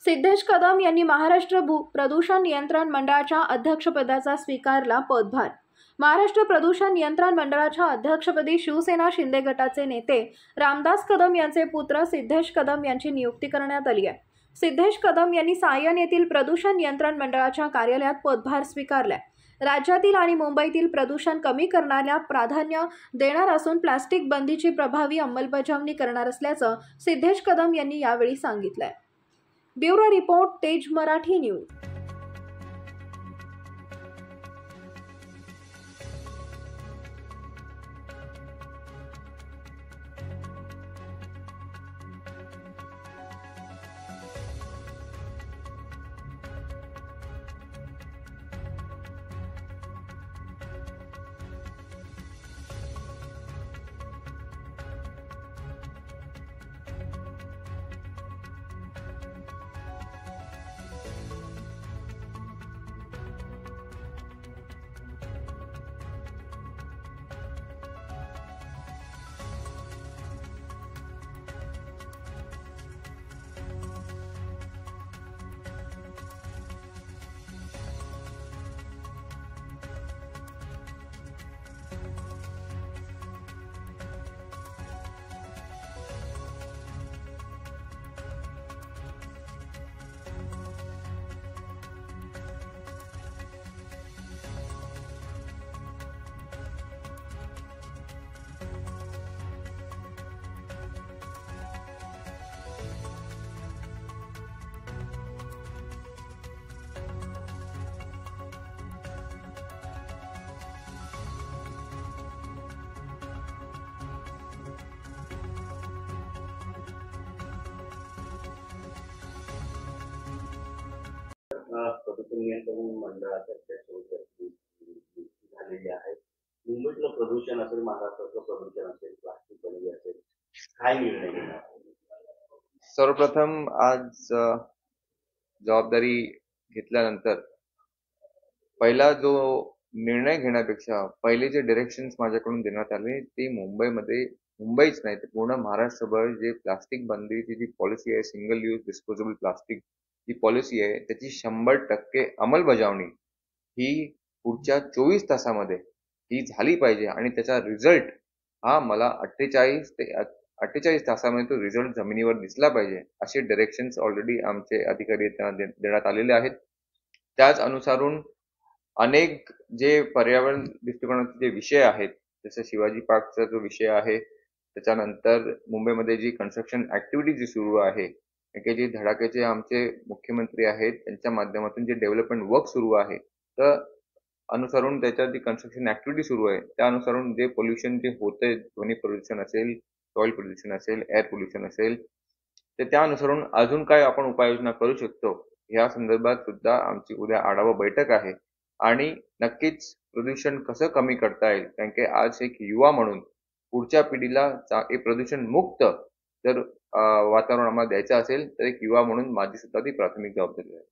सिद्धेश कदम यांनी महाराष्ट्र प्रदूषण नियंत्रण मंडळाच्या अध्यक्षपदाचा स्वीकारला पदभार। महाराष्ट्र प्रदूषण नियंत्रण मंडळाच्या अध्यक्षपदी शिवसेना शिंदे गटाचे नेते रामदास कदम यांचे पुत्र सिद्धेश कदम यांची नियुक्ती करण्यात आली आहे। सिद्धेश कदम यांनी सायन येथील प्रदूषण नियंत्रण मंडळाच्या कार्यालयात पदभार स्वीकारलाय। राज्यातील आणि मुंबईतील प्रदूषण कमी करण्याला प्राधान्य देणार असून प्लास्टिक बंदीची प्रभावी अंमलबजावणी करणार असल्याचं सिद्धेश कदम यांनी यावेळी सांगितलंय। ब्युरो रिपोर्ट, तेज मराठी न्यूज। प्रदूषण नियंत्रण मंडळाच्या झालेली आहे। मुंबईतलं प्रदूषण असेल, महाराष्ट्रातलं प्रदूषण असेल, प्लास्टिक बंदी असेल, काय निर्णय घेणार? सर्वप्रथम आज जबाबदारी घेतल्यानंतर पहिला जो निर्णय घेण्यापेक्षा पहिले जे डायरेक्शन्स माझ्याकडून देण्यात आले ते मुंबईच नाही तर पूर्ण महाराष्ट्रभर जे प्लास्टिक बंदीची जी पॉलिसी आहे, सिंगल यूज डिस्पोजेबल प्लास्टिक जी पॉलिसी आहे त्याची 100% अंमलबजावणी ही पुढच्या 24 तासामध्ये ही झाली पाहिजे आणि त्याचा रिझल्ट हा मला 48 तासामध्ये तो रिझल्ट जमिनीवर दिसला पाहिजे असे डायरेक्शन्स ऑलरेडी आमचे अधिकारी त्यांना देण्यात आलेले आहेत। त्याच अनुसारून अनेक जे पर्यावरण दृष्टिकोनाचे जे विषय आहेत जसे शिवाजी पार्कचा जो विषय आहे, त्याच्यानंतर मुंबईमध्ये जी कन्स्ट्रक्शन ऍक्टिव्हिटी जी सुरू आहे, जे धडाक्याचे आमचे मुख्यमंत्री आहेत त्यांच्या माध्यमातून जे डेव्हलपमेंट वर्क सुरू आहे तर अनुसरून त्याच्यात जी कन्स्ट्रक्शन ऍक्टिव्हिटी सुरू आहे त्या अनुसरून जे पोल्युशन जे होते, ध्वनी प्रदूषण असेल, सॉइल प्रदूषण असेल, एअर पोल्युशन असेल, तर त्या अनुसरून अजून काय आपण उपाययोजना करू शकतो या संदर्भात सुद्धा आमची उद्या आढावा बैठक आहे आणि नक्कीच प्रदूषण कसं कमी करता येईल, कारण की आज एक युवा म्हणून पुढच्या पिढीला प्रदूषण मुक्त जर वातावरण आम्हाला द्यायचं असेल तर एक युवा म्हणून माझी सुद्धा ती प्राथमिक जबाबदारी आहे।